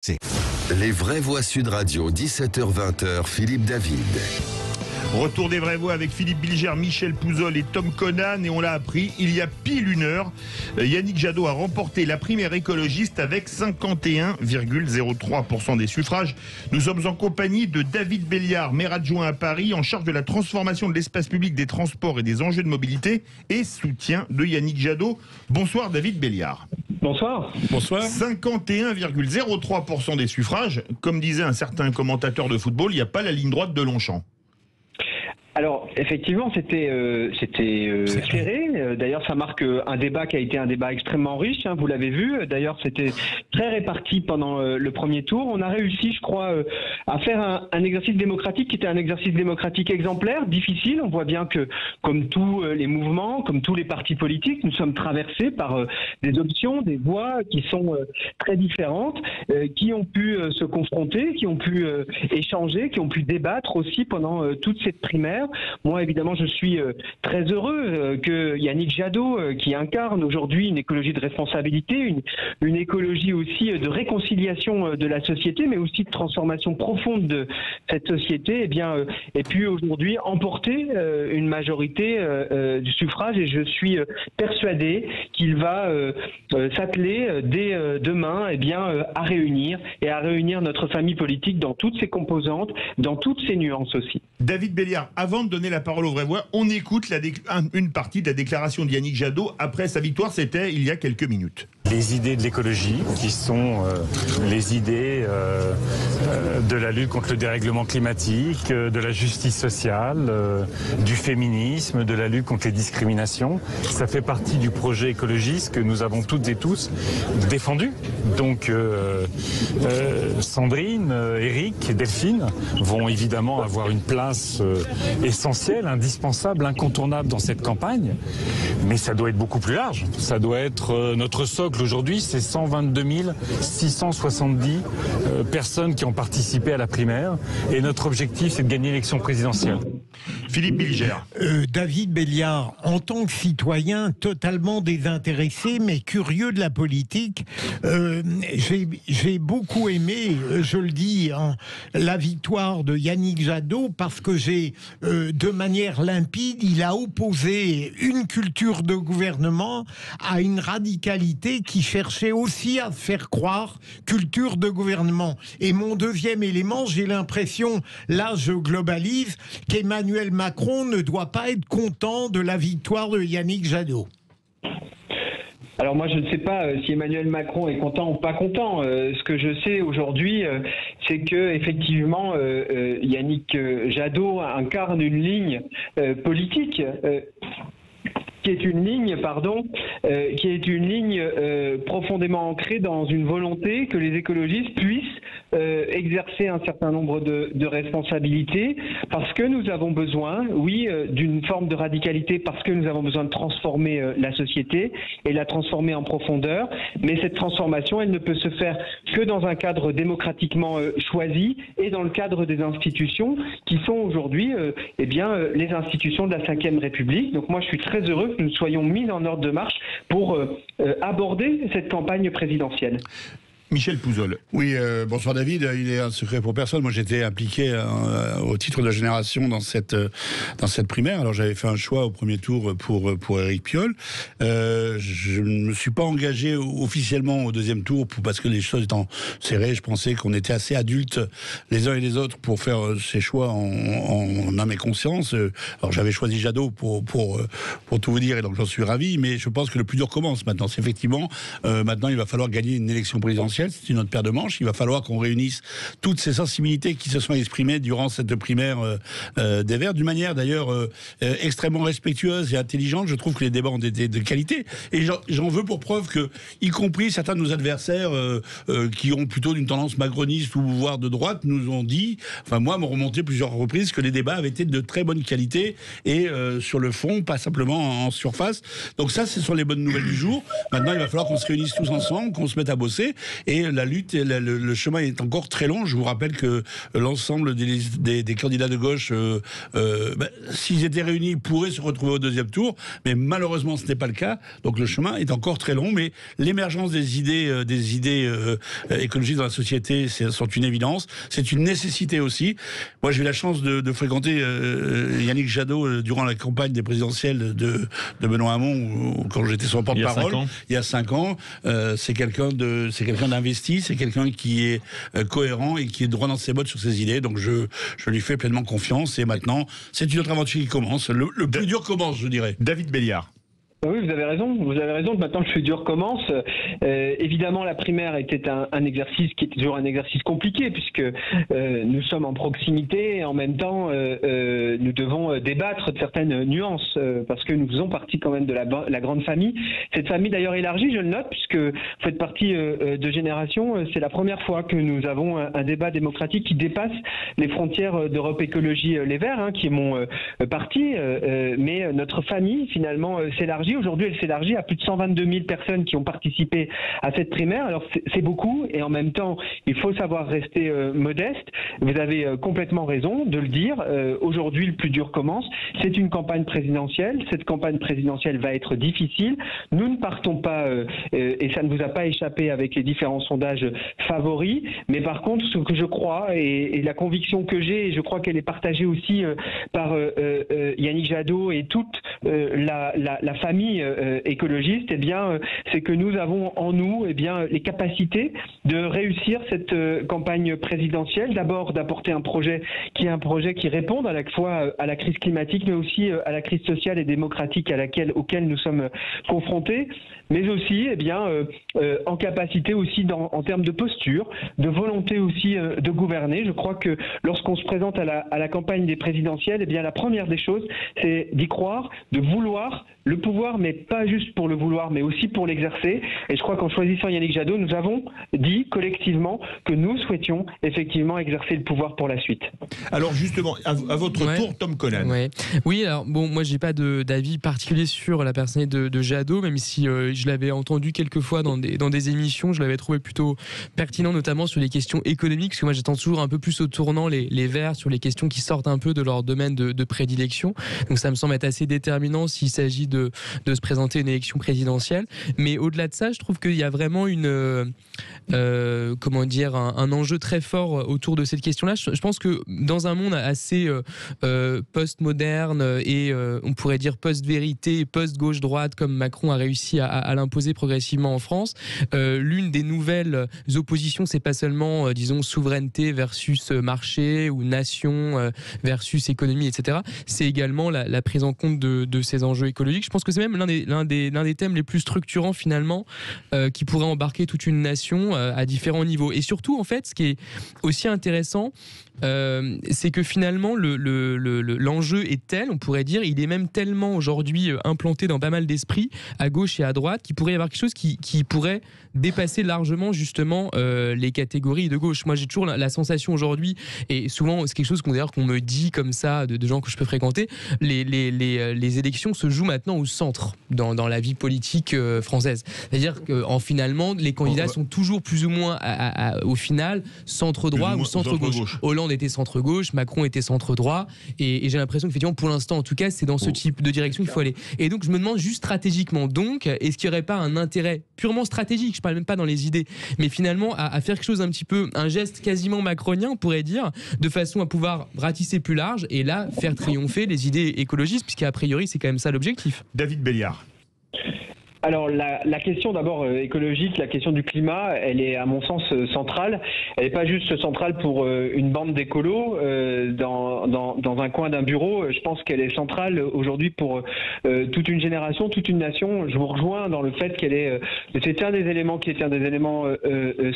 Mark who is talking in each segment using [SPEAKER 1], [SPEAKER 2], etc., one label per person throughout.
[SPEAKER 1] C'est
[SPEAKER 2] Les vraies voix Sud Radio, 17h-20h, Philippe David.
[SPEAKER 3] Retour des vraies voix avec Philippe Bilger, Michel Pouzol et Tom Conan. Et on l'a appris il y a pile une heure. Yannick Jadot a remporté la primaire écologiste avec 51,03% des suffrages. Nous sommes en compagnie de David Béliard, maire adjoint à Paris, en charge de la transformation de l'espace public, des transports et des enjeux de mobilité, et soutien de Yannick Jadot. Bonsoir David Béliard.
[SPEAKER 4] Bonsoir.
[SPEAKER 5] Bonsoir.
[SPEAKER 3] 51,03% des suffrages. Comme disait un certain commentateur de football, il n'y a pas la ligne droite de Longchamp.
[SPEAKER 4] Alors, effectivement, c'était serré. D'ailleurs, ça marque un débat qui a été un débat extrêmement riche, hein, vous l'avez vu. D'ailleurs, c'était très réparti pendant le premier tour. On a réussi, je crois, à faire un exercice démocratique qui était un exercice démocratique exemplaire, difficile. On voit bien que, comme tous les mouvements, comme tous les partis politiques, nous sommes traversés par des options, des voix qui sont très différentes, qui ont pu se confronter, qui ont pu échanger, qui ont pu débattre aussi pendant toute cette primaire. Moi, évidemment, je suis très heureux que Yannick Jadot, qui incarne aujourd'hui une écologie de responsabilité, une écologie aussi de réconciliation de la société, mais aussi de transformation profonde de cette société, ait pu aujourd'hui emporter une majorité du suffrage. Et je suis persuadé qu'il va s'atteler dès demain à réunir notre famille politique dans toutes ses composantes, dans toutes ses nuances aussi.
[SPEAKER 3] David Béliard, avant de donner la parole aux vraies voix, on écoute une partie de la déclaration de Yannick Jadot après sa victoire, c'était il y a quelques minutes.
[SPEAKER 5] Les idées de l'écologie, qui sont les idées de la lutte contre le dérèglement climatique, de la justice sociale, du féminisme, de la lutte contre les discriminations, ça fait partie du projet écologiste que nous avons toutes et tous défendu. Donc Sandrine, Eric, Delphine vont évidemment avoir une place essentielle, indispensable, incontournable dans cette campagne, mais ça doit être beaucoup plus large. Ça doit être notre socle aujourd'hui, c'est 122 670 personnes qui ont participé à la primaire, et notre objectif, c'est de gagner l'élection présidentielle.
[SPEAKER 3] Philippe Bilger.
[SPEAKER 6] David Béliard, en tant que citoyen totalement désintéressé mais curieux de la politique, j'ai beaucoup aimé, je le dis, la victoire de Yannick Jadot, parce que de manière limpide, il a opposé une culture de gouvernement à une radicalité qui cherchait aussi à faire croire culture de gouvernement. Et mon deuxième élément, j'ai l'impression, là je globalise, qu'Emmanuel Macron ne doit pas être content de la victoire de Yannick Jadot.
[SPEAKER 4] Alors moi, je ne sais pas si Emmanuel Macron est content ou pas content. Ce que je sais aujourd'hui, c'est que effectivement, Yannick Jadot incarne une ligne politique qui est une ligne profondément ancrée dans une volonté que les écologistes puissent exercer un certain nombre de responsabilités, parce que nous avons besoin, d'une forme de radicalité, parce que nous avons besoin de transformer la société et la transformer en profondeur. Mais cette transformation, elle ne peut se faire que dans un cadre démocratiquement choisi et dans le cadre des institutions qui sont aujourd'hui les institutions de la Ve République. Donc moi, je suis très heureux que nous soyons mis en ordre de marche pour aborder cette campagne présidentielle.
[SPEAKER 3] Michel Pouzol.
[SPEAKER 5] Oui, bonsoir David. Il est un secret pour personne. Moi, j'étais impliqué au titre de génération dans cette primaire. Alors, j'avais fait un choix au premier tour pour Éric Piolle. Je ne me suis pas engagé officiellement au deuxième tour parce que les choses étant serrées, je pensais qu'on était assez adultes les uns et les autres pour faire ces choix en âme et conscience. Alors, j'avais choisi Jadot pour tout vous dire, et donc j'en suis ravi. Mais je pense que le plus dur commence maintenant. C'est effectivement, maintenant, il va falloir gagner une élection présidentielle. C'est une autre paire de manches. Il va falloir qu'on réunisse toutes ces sensibilités qui se sont exprimées durant cette primaire des Verts, d'une manière d'ailleurs extrêmement respectueuse et intelligente. Je trouve que les débats ont été de qualité. Et j'en veux pour preuve que, y compris certains de nos adversaires qui ont plutôt d'une tendance macroniste ou voire de droite, nous ont dit, moi, m'ont remonté plusieurs reprises, que les débats avaient été de très bonne qualité et sur le fond, pas simplement en surface. Donc ça, ce sont les bonnes nouvelles du jour. Maintenant, il va falloir qu'on se réunisse tous ensemble, qu'on se mette à bosser. et la lutte, le chemin est encore très long. Je vous rappelle que l'ensemble des candidats de gauche, s'ils étaient réunis, pourraient se retrouver au deuxième tour, mais malheureusement ce n'est pas le cas. Donc le chemin est encore très long, mais l'émergence des idées écologistes dans la société sont une évidence. C'est une nécessité aussi. Moi, j'ai eu la chance de fréquenter Yannick Jadot durant la campagne des présidentielles de Benoît Hamon, quand j'étais son porte-parole, il y a 5 ans. C'est quelqu'un d'investi, c'est quelqu'un qui est cohérent et qui est droit dans ses bottes sur ses idées. Donc je lui fais pleinement confiance. Et maintenant, c'est une autre aventure qui commence. Le plus dur commence, je dirais.
[SPEAKER 3] David Béliard.
[SPEAKER 4] Oui, vous avez raison. Vous avez raison. Maintenant, le plus dur commence. Évidemment, la primaire était un exercice qui est toujours un exercice compliqué puisque nous sommes en proximité et en même temps, nous devons débattre de certaines nuances parce que nous faisons partie quand même de la grande famille. Cette famille d'ailleurs élargie, je le note, puisque vous faites partie de Génération. C'est la première fois que nous avons un débat démocratique qui dépasse les frontières d'Europe Écologie Les Verts, qui est mon parti, mais notre famille finalement s'élargit. Aujourd'hui, elle s'élargit à plus de 122 000 personnes qui ont participé à cette primaire. Alors, c'est beaucoup et en même temps, il faut savoir rester modeste. Vous avez complètement raison de le dire. Aujourd'hui, le plus dur commence. C'est une campagne présidentielle. Cette campagne présidentielle va être difficile. Nous ne partons pas, et ça ne vous a pas échappé avec les différents sondages favoris. Mais par contre, ce que je crois et la conviction que j'ai, et je crois qu'elle est partagée aussi par Yannick Jadot et toute la famille écologiste, eh bien, c'est que nous avons en nous, eh bien, les capacités de réussir cette campagne présidentielle. D'abord, d'apporter un projet qui réponde à la fois à la crise climatique, mais aussi à la crise sociale et démocratique auquel nous sommes confrontés, mais aussi, eh bien, en capacité aussi en termes de posture, de volonté aussi de gouverner. Je crois que lorsqu'on se présente à la campagne des présidentielles, eh bien, la première des choses, c'est d'y croire, de vouloir le pouvoir, mais pas juste pour le vouloir, mais aussi pour l'exercer. Et je crois qu'en choisissant Yannick Jadot, nous avons dit collectivement que nous souhaitions effectivement exercer le pouvoir pour la suite.
[SPEAKER 3] Alors justement, à votre tour, Tom Conan.
[SPEAKER 1] Oui, alors bon, moi j'ai pas d'avis particulier sur la personnalité de Jadot, même si je l'avais entendu quelques fois dans des émissions, je l'avais trouvé plutôt pertinent, notamment sur les questions économiques, parce que moi j'attends toujours un peu plus au tournant les Verts sur les questions qui sortent un peu de leur domaine de prédilection. Donc ça me semble être assez déterminant s'il s'agit de se présenter une élection présidentielle. Mais au-delà de ça, je trouve qu'il y a vraiment un enjeu très fort autour de cette question-là. Je pense que dans un monde assez post-moderne et on pourrait dire post-vérité, post-gauche-droite, comme Macron a réussi à l'imposer progressivement en France, l'une des nouvelles oppositions, c'est pas seulement, disons, souveraineté versus marché ou nation versus économie, etc. C'est également la prise en compte de ces enjeux écologiques. Je pense que c'est même l'un des thèmes les plus structurants finalement qui pourrait embarquer toute une nation à différents niveaux. Et surtout, en fait, ce qui est aussi intéressant, c'est que finalement l'enjeu est tel, on pourrait dire, il est même tellement aujourd'hui implanté dans pas mal d'esprits à gauche et à droite qu'il pourrait y avoir quelque chose qui pourrait dépasser largement justement les catégories de gauche. Moi j'ai toujours la sensation aujourd'hui, et souvent c'est quelque chose qu'on me dit comme ça de gens que je peux fréquenter, les élections se jouent maintenant au centre dans la vie politique française. C'est-à-dire qu'en finalement les candidats sont toujours plus ou moins au final centre-droit ou centre-gauche. Hollande était centre-gauche, Macron était centre-droit, et j'ai l'impression qu'effectivement pour l'instant en tout cas c'est dans ce type de direction qu'il faut aller. Et donc je me demande juste stratégiquement, donc est-ce qu'il n'y aurait pas un intérêt purement stratégique, je parle même pas dans les idées, mais finalement à faire quelque chose un petit peu, un geste quasiment macronien on pourrait dire, de façon à pouvoir ratisser plus large et là faire triompher les idées écologistes, puisqu'à priori c'est quand même ça l'objectif.
[SPEAKER 3] David Béliard.
[SPEAKER 4] Alors la question d'abord écologique, la question du climat, elle est à mon sens centrale. Elle n'est pas juste centrale pour une bande d'écolos dans un coin d'un bureau. Je pense qu'elle est centrale aujourd'hui pour toute une génération, toute une nation. Je vous rejoins dans le fait c'est un des éléments qui est un des éléments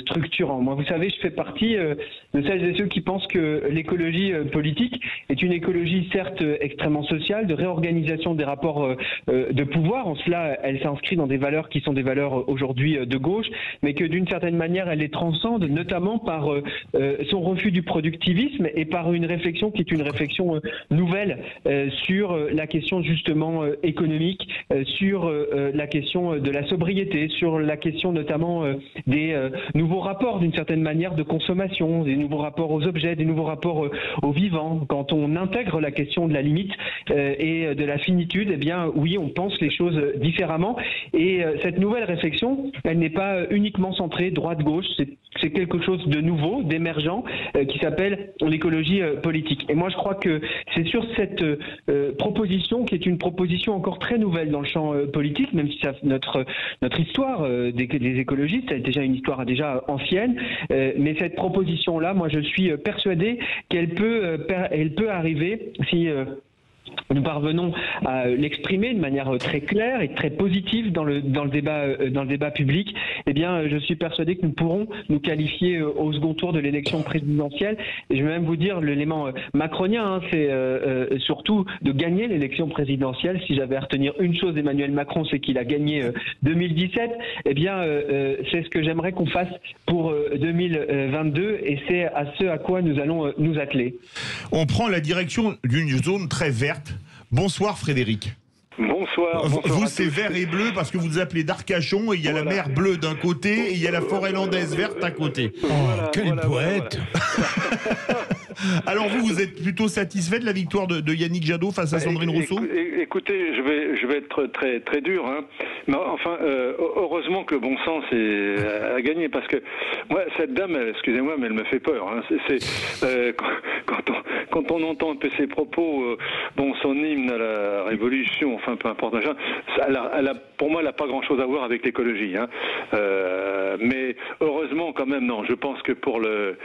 [SPEAKER 4] structurants. Moi, vous savez, je fais partie de celles et ceux qui pensent que l'écologie politique est une écologie certes extrêmement sociale, de réorganisation des rapports de pouvoir. En cela, elle s'inscrit s'inscrit dans des valeurs qui sont des valeurs aujourd'hui de gauche, mais que d'une certaine manière, elle les transcende, notamment par son refus du productivisme et par une réflexion qui est une réflexion nouvelle sur la question justement économique, sur la question de la sobriété, sur la question notamment des nouveaux rapports d'une certaine manière de consommation, des nouveaux rapports aux objets, des nouveaux rapports aux vivants. Quand on intègre la question de la limite et de la finitude, eh bien oui, on pense les choses différemment. Et cette nouvelle réflexion, elle n'est pas uniquement centrée droite-gauche, c'est quelque chose de nouveau, d'émergent, qui s'appelle l'écologie politique. Et moi, je crois que c'est sur cette proposition, qui est une proposition encore très nouvelle dans le champ politique, même si notre histoire des écologistes, c'est déjà une histoire déjà ancienne, mais cette proposition-là, moi, je suis persuadé qu'elle peut arriver si nous parvenons à l'exprimer de manière très claire et très positive dans le débat public, eh bien, je suis persuadé que nous pourrons nous qualifier au second tour de l'élection présidentielle. Et je vais même vous dire, l'élément macronien, c'est surtout de gagner l'élection présidentielle. Si j'avais à retenir une chose d'Emmanuel Macron, c'est qu'il a gagné 2017. Eh bien, c'est ce que j'aimerais qu'on fasse pour 2022, et c'est à ce à quoi nous allons nous atteler.
[SPEAKER 3] On prend la direction d'une zone très verte. Bonsoir Frédéric.
[SPEAKER 7] Bonsoir.
[SPEAKER 3] Vous, c'est vert et bleu parce que vous appelez d'Arcachon, et il y a la mer bleue d'un côté et il y a la forêt landaise verte à côté.
[SPEAKER 6] Quel poète.
[SPEAKER 3] Alors vous êtes plutôt satisfait de la victoire de Yannick Jadot face à Sandrine Rousseau?
[SPEAKER 7] Écoutez, je vais être très très dur, hein. Mais enfin, heureusement que le bon sens a gagné, parce que moi, cette dame, excusez-moi, mais elle me fait peur, hein. Quand on entend un peu ses propos, son hymne à la révolution, enfin peu importe, pour moi, elle n'a pas grand-chose à voir avec l'écologie, hein. Mais heureusement quand même, non. Je pense que pour le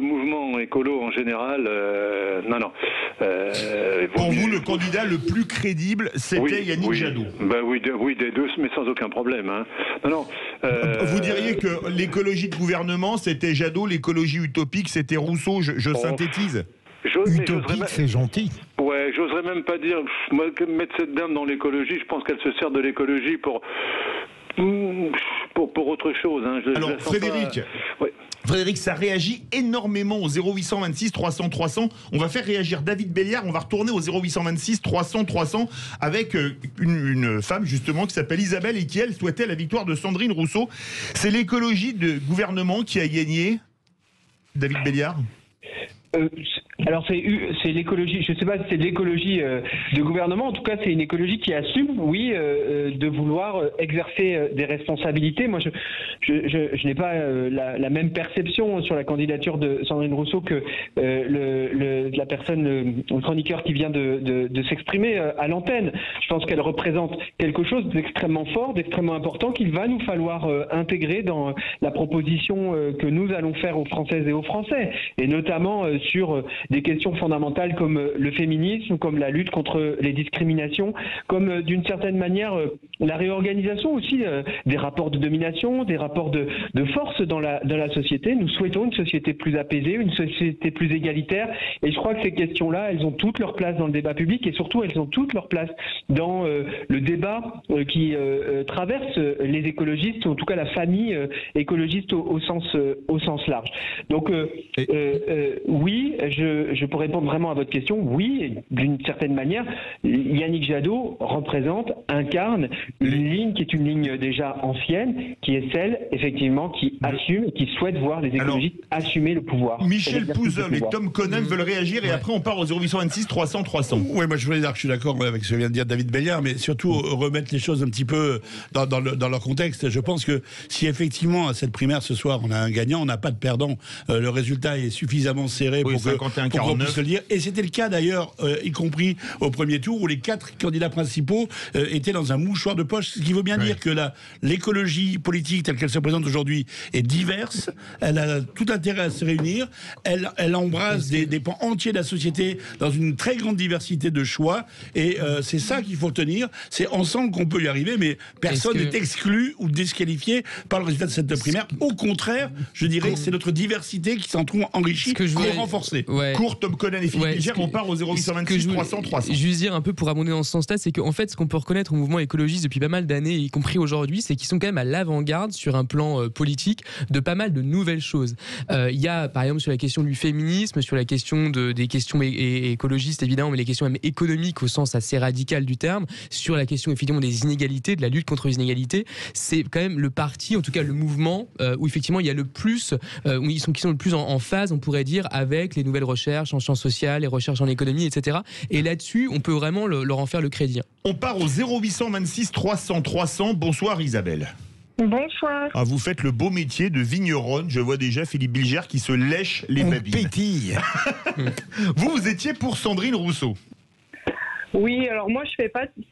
[SPEAKER 7] mouvement écolo en général, non.
[SPEAKER 3] Pour vous, le candidat le plus crédible, c'était Yannick Jadot.
[SPEAKER 7] Oui, des deux, mais sans aucun problème, hein. Non.
[SPEAKER 3] Vous diriez que l'écologie de gouvernement, c'était Jadot, l'écologie utopique, c'était Rousseau, je synthétise.
[SPEAKER 6] Utopique, c'est gentil.
[SPEAKER 7] Ouais, j'oserais même pas dire. Moi, mettre cette dame dans l'écologie, je pense qu'elle se sert de l'écologie pour autre chose, hein.
[SPEAKER 3] Alors, Frédéric, Frédéric, ça réagit énormément au 0826 300 300. On va faire réagir David Béliard. On va retourner au 0826 300 300 avec une femme justement qui s'appelle Isabelle et qui, elle, souhaitait la victoire de Sandrine Rousseau. C'est l'écologie de gouvernement qui a gagné, David Béliard?
[SPEAKER 4] Alors c'est l'écologie, je ne sais pas si c'est l'écologie de gouvernement, en tout cas c'est une écologie qui assume, oui, de vouloir exercer des responsabilités. Moi je n'ai pas la même perception sur la candidature de Sandrine Rousseau que la personne, le chroniqueur qui vient de s'exprimer à l'antenne. Je pense qu'elle représente quelque chose d'extrêmement fort, d'extrêmement important, qu'il va nous falloir intégrer dans la proposition que nous allons faire aux Françaises et aux Français, et notamment sur des questions fondamentales comme le féminisme, comme la lutte contre les discriminations, comme d'une certaine manière la réorganisation aussi des rapports de domination, des rapports de force dans la société. Nous souhaitons une société plus apaisée, une société plus égalitaire, et je crois que ces questions-là, elles ont toute leur place dans le débat public, et surtout elles ont toute leur place dans le débat qui traverse les écologistes, ou en tout cas la famille écologiste au sens large. Donc oui, pour répondre vraiment à votre question, oui, d'une certaine manière, Yannick Jadot incarne une ligne qui est une ligne déjà ancienne, qui est celle, effectivement, qui assume, qui souhaite voir les écologistes assumer le pouvoir.
[SPEAKER 3] Michel Pouzol et Tom Conan veulent réagir, et après on part au 0826 300 300.
[SPEAKER 5] Oui, moi je voulais dire que je suis d'accord avec ce que vient de dire David Béliard, mais surtout remettre les choses un petit peu dans leur contexte. Je pense que si effectivement à cette primaire ce soir on a un gagnant, on n'a pas de perdant, le résultat est suffisamment serré pour qu'on puisse le dire. Et c'était le cas d'ailleurs, y compris au premier tour, où les 4 candidats principaux étaient dans un mouchoir de poche, ce qui veut bien dire que l'écologie politique telle qu'elle se présente aujourd'hui est diverse, elle a tout intérêt à se réunir, elle embrasse des pans entiers de la société dans une très grande diversité de choix, et c'est ça qu'il faut tenir, c'est ensemble qu'on peut y arriver, mais personne n'est exclu ou disqualifié par le résultat de cette primaire. Au contraire, je dirais que c'est notre diversité qui s'en trouve enrichie et renforcée.
[SPEAKER 1] Ouais,
[SPEAKER 3] Court, Tom Conan et Philippe Bilger, on part au 0826 300 300.
[SPEAKER 1] Juste dire un peu pour abonder dans ce sens-là, c'est qu'en fait, ce qu'on peut reconnaître au mouvement écologiste depuis pas mal d'années, y compris aujourd'hui, c'est qu'ils sont quand même à l'avant-garde sur un plan politique de pas mal de nouvelles choses. Il y a par exemple sur la question du féminisme, sur la question des questions écologistes évidemment, mais les questions même économiques au sens assez radical du terme, sur la question effectivement des inégalités, de la lutte contre les inégalités, c'est quand même le parti, en tout cas le mouvement, où effectivement il y a le plus, qui sont le plus en phase, on pourrait dire, avec les nouvelles recherches en sciences sociales, les recherches en économie, etc. Et là-dessus, on peut vraiment leur en faire le crédit.
[SPEAKER 3] On part au 0826 300 300. Bonsoir Isabelle.
[SPEAKER 8] Bonsoir.
[SPEAKER 3] Ah, vous faites le beau métier de vigneronne. Je vois déjà Philippe Bilger qui se lèche les babines.
[SPEAKER 6] Pétille.
[SPEAKER 3] Vous étiez pour Sandrine Rousseau.
[SPEAKER 8] Oui, alors moi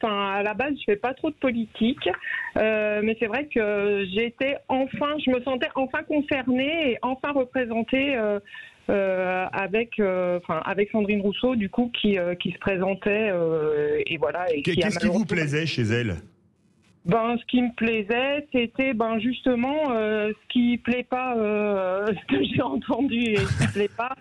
[SPEAKER 8] à la base je fais pas trop de politique, mais c'est vrai que je me sentais enfin concernée et enfin représentée avec Sandrine Rousseau du coup qui se présentait et voilà.
[SPEAKER 3] Qu'est-ce qui vous plaisait chez elle?
[SPEAKER 8] Ce qui me plaisait, c'était justement ce qui plaît pas, ce que j'ai entendu et ce qui plaît pas.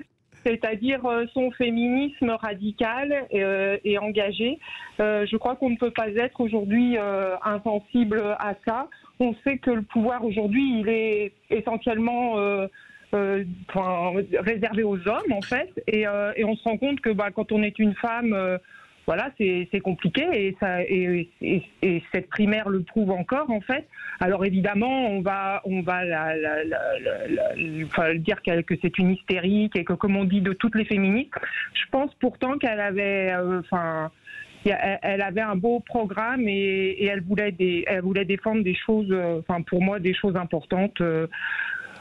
[SPEAKER 8] C'est-à-dire son féminisme radical et engagé. Je crois qu'on ne peut pas être aujourd'hui insensible à ça. On sait que le pouvoir aujourd'hui, il est essentiellement réservé aux hommes en fait, et on se rend compte que quand on est une femme, voilà, c'est compliqué et cette primaire le prouve encore en fait. Alors évidemment, on va dire que c'est une hystérique et que comme on dit de toutes les féministes, je pense pourtant qu'elle avait, elle avait un beau programme et elle voulait défendre des choses, pour moi des choses importantes.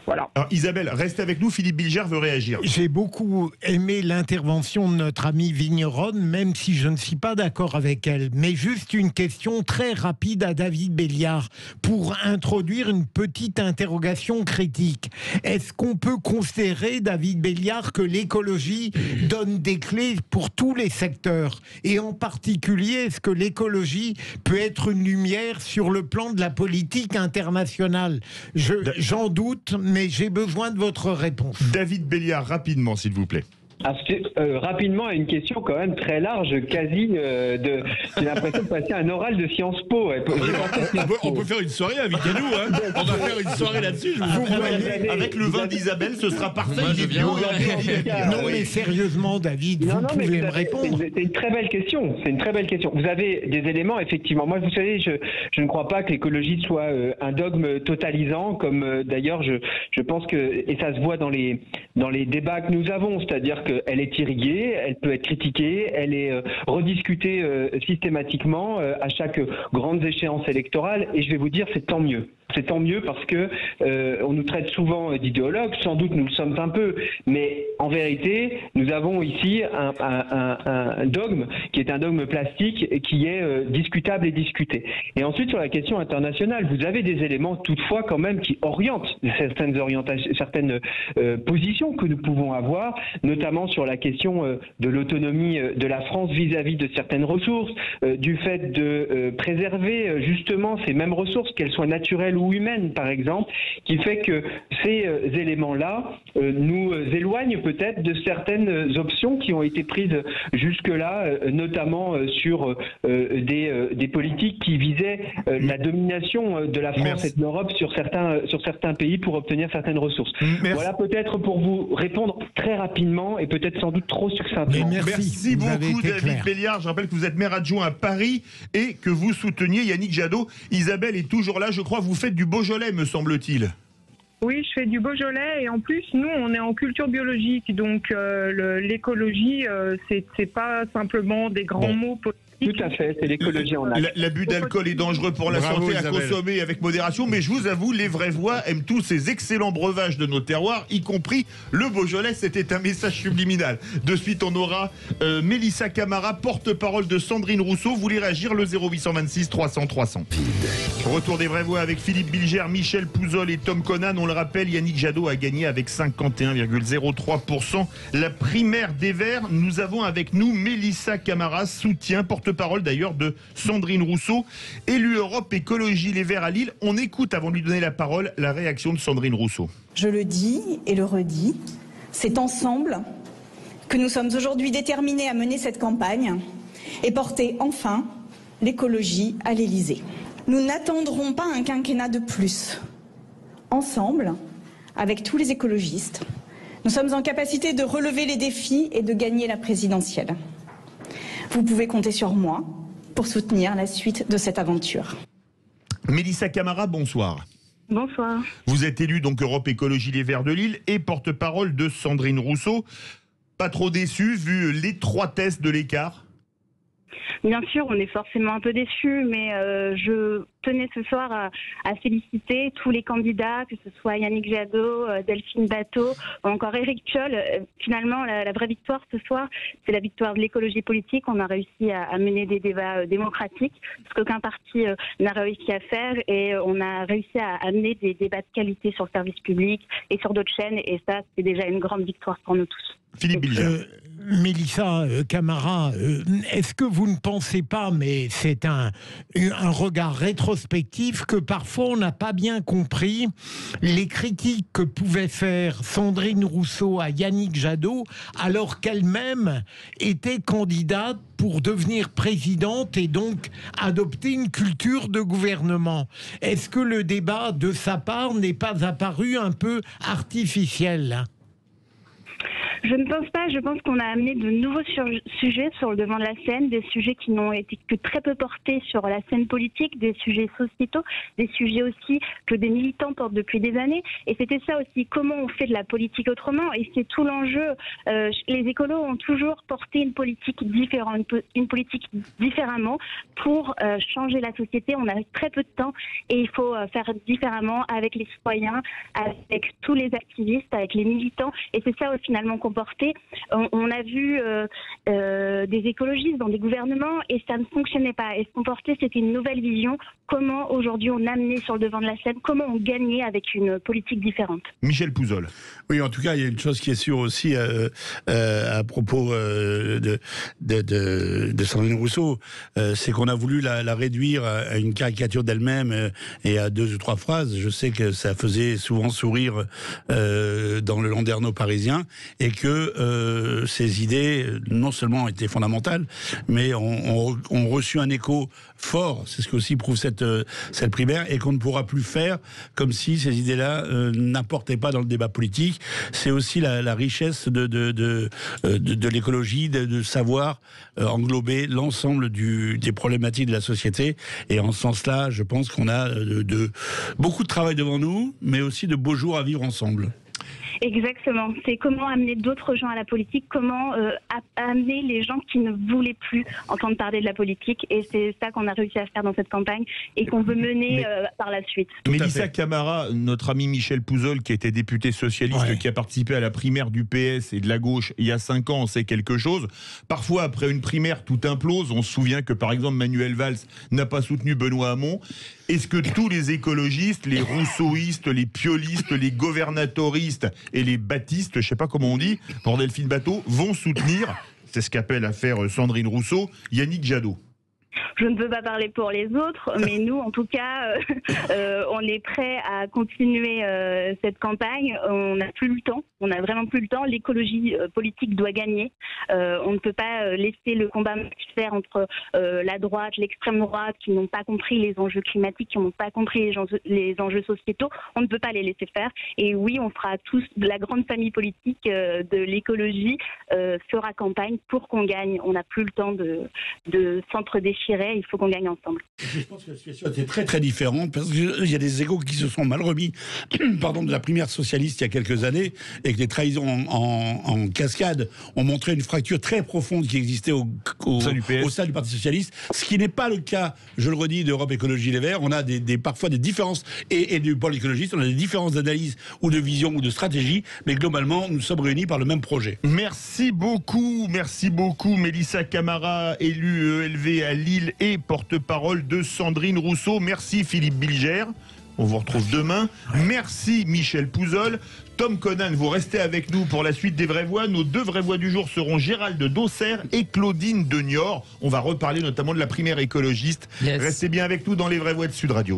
[SPEAKER 8] Voilà.
[SPEAKER 3] Alors Isabelle, reste avec nous, Philippe Bilger veut réagir.
[SPEAKER 6] J'ai beaucoup aimé l'intervention de notre amie vigneronne, même si je ne suis pas d'accord avec elle. Mais juste une question très rapide à David Béliard pour introduire une petite interrogation critique. Est-ce qu'on peut considérer, David Béliard, que l'écologie donne des clés pour tous les secteurs? Et en particulier, est-ce que l'écologie peut être une lumière sur le plan de la politique internationale? J'en doute, mais j'ai besoin de votre réponse.
[SPEAKER 3] David Béliard, rapidement, s'il vous plaît.
[SPEAKER 4] Rapidement, à une question quand même très large, quasi j'ai l'impression de passer un oral de Sciences Po.
[SPEAKER 5] On peut faire une soirée, invitez-nous. Hein. On va faire une soirée là-dessus.
[SPEAKER 3] Avec le vin d'Isabelle, ce sera parfait.
[SPEAKER 1] Moi, je viens.
[SPEAKER 6] Non, mais sérieusement, David, vous pouvez me répondre.
[SPEAKER 4] C'est une très belle question. C'est une très belle question. Vous avez des éléments, effectivement. Moi, vous savez, je ne crois pas que l'écologie soit un dogme totalisant, comme d'ailleurs, je pense que, et ça se voit dans les débats que nous avons, c'est-à-dire qu'elle est irriguée, elle peut être critiquée, elle est rediscutée systématiquement à chaque grande échéance électorale, et je vais vous dire, c'est tant mieux. C'est tant mieux parce que on nous traite souvent d'idéologues, sans doute nous le sommes un peu, mais en vérité, nous avons ici un dogme qui est un dogme plastique et qui est discutable et discuté. Et ensuite, sur la question internationale, vous avez des éléments toutefois quand même qui orientent certaines positions que nous pouvons avoir, notamment sur la question de l'autonomie de la France vis-à-vis de certaines ressources, du fait de préserver justement ces mêmes ressources, qu'elles soient naturelles ou humaines par exemple, qui fait que ces éléments-là nous éloignent peut-être de certaines options qui ont été prises jusque-là, notamment sur des politiques qui visaient la domination de la France et de l'Europe sur certains pays pour obtenir certaines ressources.
[SPEAKER 3] Merci.
[SPEAKER 4] Voilà peut-être pour vous répondre très rapidement et peut-être sans doute trop succinctement.
[SPEAKER 3] Merci beaucoup David Béliard. Je rappelle que vous êtes maire adjoint à Paris et que vous souteniez Yannick Jadot. Isabelle est toujours là, je crois. Vous faites du Beaujolais, me semble-t-il.
[SPEAKER 8] Oui, je fais du Beaujolais et en plus, nous, on est en culture biologique, donc l'écologie, c'est pas simplement des grands mots politiques.
[SPEAKER 4] Tout à fait, c'est l'écologie en acte.
[SPEAKER 3] L'abus d'alcool est dangereux pour la santé, à consommer avec modération, mais je vous avoue, les vraies voix aiment tous ces excellents breuvages de nos terroirs, y compris le Beaujolais. C'était un message subliminal. De suite, on aura Mélissa Camara, porte-parole de Sandrine Rousseau. Vous voulez réagir, le 0826 300 300. Retour des vraies voix avec Philippe Bilger, Michel Pouzol et Tom Conan. On le rappelle, Yannick Jadot a gagné avec 51,03% la primaire des Verts. Nous avons avec nous Mélissa Camara, soutien, porte-parole d'ailleurs de Sandrine Rousseau, élue Europe Écologie Les Verts à Lille. On écoute, avant de lui donner la parole, la réaction de Sandrine Rousseau.
[SPEAKER 9] Je le dis et le redis, c'est ensemble que nous sommes aujourd'hui déterminés à mener cette campagne et porter enfin l'écologie à l'Élysée. Nous n'attendrons pas un quinquennat de plus. Ensemble, avec tous les écologistes, nous sommes en capacité de relever les défis et de gagner la présidentielle. Vous pouvez compter sur moi pour soutenir la suite de cette aventure.
[SPEAKER 3] Mélissa Camara, bonsoir.
[SPEAKER 8] Bonsoir.
[SPEAKER 3] Vous êtes élue donc Europe Écologie Les Verts de Lille et porte-parole de Sandrine Rousseau. Pas trop déçue vu l'étroitesse de l'écart?
[SPEAKER 8] Bien sûr, on est forcément un peu déçus, mais je tenais ce soir à féliciter tous les candidats, que ce soit Yannick Jadot, Delphine Batho, ou encore Éric Piolle. Finalement, la vraie victoire ce soir, c'est la victoire de l'écologie politique. On a réussi à mener des débats démocratiques, ce qu'aucun parti n'a réussi à faire, et on a réussi à amener des débats de qualité sur le service public et sur d'autres chaînes, et ça, c'est déjà une grande victoire pour nous tous.
[SPEAKER 3] Philippe Bilger.
[SPEAKER 6] Mélissa Camara, est-ce que vous ne pensez pas, mais c'est un regard rétrospectif, que parfois on n'a pas bien compris les critiques que pouvait faire Sandrine Rousseau à Yannick Jadot, alors qu'elle-même était candidate pour devenir présidente et donc adopter une culture de gouvernement? Est-ce que le débat de sa part n'est pas apparu un peu artificiel ?
[SPEAKER 8] Je ne pense pas. Je pense qu'on a amené de nouveaux sujets sur le devant de la scène, des sujets qui n'ont été que très peu portés sur la scène politique, des sujets sociétaux, des sujets aussi que des militants portent depuis des années. Et c'était ça aussi, comment on fait de la politique autrement. Et c'est tout l'enjeu. Les écolos ont toujours porté une politique différente, une politique différemment pour changer la société. On a très peu de temps et il faut faire différemment avec les citoyens, avec tous les activistes, avec les militants. Et c'est ça finalement qu'on portait. On a vu des écologistes dans des gouvernements et ça ne fonctionnait pas. Et ce qu'on portait, c'était une nouvelle vision. Comment aujourd'hui on amenait sur le devant de la scène, comment on gagnait avec une politique différente.
[SPEAKER 3] Michel Pouzol.
[SPEAKER 5] Oui, en tout cas, il y a une chose qui est sûre aussi à propos de Sandrine Rousseau, c'est qu'on a voulu la réduire à une caricature d'elle-même et à 2 ou 3 phrases. Je sais que ça faisait souvent sourire dans le Landerneau parisien, et que ces idées, non seulement étaient fondamentales, mais ont reçu un écho fort. C'est ce qu'aussi prouve cette primaire, et qu'on ne pourra plus faire comme si ces idées-là n'apportaient pas dans le débat politique. C'est aussi la richesse de l'écologie, de savoir englober l'ensemble des problématiques de la société. Et en ce sens-là, je pense qu'on a beaucoup de travail devant nous, mais aussi de beaux jours à vivre ensemble.
[SPEAKER 8] Exactement. C'est comment amener d'autres gens à la politique, comment amener les gens qui ne voulaient plus entendre parler de la politique. Et c'est ça qu'on a réussi à faire dans cette campagne et qu'on veut mener par la suite.
[SPEAKER 3] Mélissa Camara, notre ami Michel Pouzol, qui était député socialiste, qui a participé à la primaire du PS et de la gauche il y a 5 ans, on sait quelque chose. Parfois, après une primaire, tout implose. On se souvient que, par exemple, Manuel Valls n'a pas soutenu Benoît Hamon. Est-ce que tous les écologistes, les rousseauistes, les piolistes, les gouvernatoristes et les baptistes, je ne sais pas comment on dit, pour Delphine Batho, vont soutenir, c'est ce qu'appelle à faire Sandrine Rousseau, Yannick Jadot?
[SPEAKER 8] Je ne peux pas parler pour les autres, mais nous, en tout cas, on est prêts à continuer cette campagne. On n'a plus le temps, on n'a vraiment plus le temps. L'écologie politique doit gagner. On ne peut pas laisser le combat se faire entre la droite, l'extrême droite, qui n'ont pas compris les enjeux climatiques, qui n'ont pas compris les enjeux sociétaux. On ne peut pas les laisser faire. Et oui, on fera tous, la grande famille politique de l'écologie fera campagne pour qu'on gagne. On n'a plus le temps de s'entre-déchirer. Il faut qu'on gagne ensemble.
[SPEAKER 5] Je pense que la situation était très très différente, parce qu'il y a des égos qui se sont mal remis de la primaire socialiste il y a quelques années, et que les trahisons en cascade ont montré une fracture très profonde qui existait au sein du Parti socialiste, ce qui n'est pas le cas, je le redis, d'Europe Écologie Les Verts. On a parfois des différences, et du pôle écologiste, on a des différences d'analyse ou de vision ou de stratégie, mais globalement nous sommes réunis par le même projet.
[SPEAKER 3] Merci beaucoup Mélissa Camara, élue ELV à Lille et porte-parole de Sandrine Rousseau. Merci Philippe Bilger. On vous retrouve demain. Merci Michel Pouzol. Tom Conan, vous restez avec nous pour la suite des Vraies Voix. Nos 2 vraies voix du jour seront Gérald d'Auxerre et Claudine de Niort. On va reparler notamment de la primaire écologiste. Restez bien avec nous dans les Vraies Voix de Sud Radio.